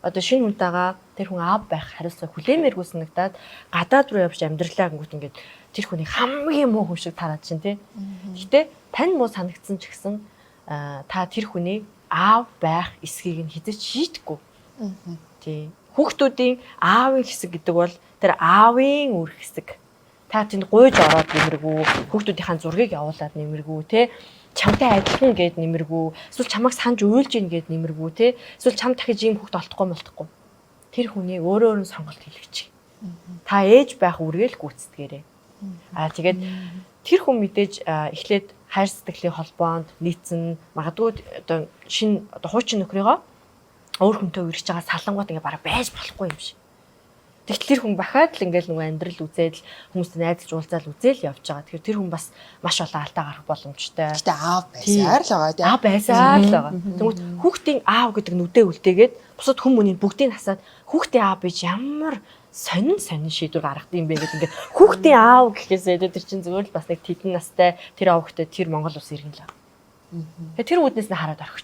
одоо шинэ хүнтэйгээ тэр хүн аав байх хариуцлага хүлээмээргүй санагдаад гадаад руу явж амьдралаа гингүүт ингээд тэр хүний хамгийн муу хүн шиг тараад чинь тий. Гэхдээ тань муу санагдсан ч гэсэн та тэр хүний аав байх эсхийг нь хизэж шийдэхгүй. Тий. Хүүхдүүдийн аавын хэсэг гэдэг бол тэр аавын үр хэсэг. Та тэнд гуйж ороод нэмэргүй, хүүхдүүдийнхээ зургийг явуулаад нэмэргүй тий. Чамтай адилхан гэд нэмэргүй, эсвэл чамайг санаж уйлж ийн гэд нэмэргүй тий. Эсвэл чам дахиж ийм хүүхд олдохгүй. Тэр хүний өөрөө сонголт хийлгэж. Та ээж байх үргээл гүйцэтгээрэй. Тэгээд тэр хүн мэдээж эхлээд хайр сэтгэлийн холбоонд нийцэн магадгүй одоо шинэ одоо хуучин нөхрийгөө өөр хүнтэй үргэж байгаа салангууд ингээ бараг байж болохгүй юм шиг. Тэгтэл тэр хүн бахаад л ингээл нөгөө амьдрал үзээд л хүмүүстэй найзалж уулзаал үзээл явж байгаа. Тэгэхээр тэр хүн бас маш олон алдаа гарах боломжтой. Гэтэ аав байсаар л байгаа тийм. Аав байсаар л байгаа. Тэгмүүд хүүхдийн аав гэдэг нүдээ үлдээгээд бусад хүмүүний бүгдийг хасаад хүүхдийн аав бич ямар сонин шийдвэр гаргад юм бэ гэдэг ингээд хүүхдийн аав гэхээсээ тэр чинь зөвөр л бас нэг тэдэн настай тэр аавхтай тэр Монгол улс иргэн л. Тэгээ тэр үүднээс нь хараад орхиж.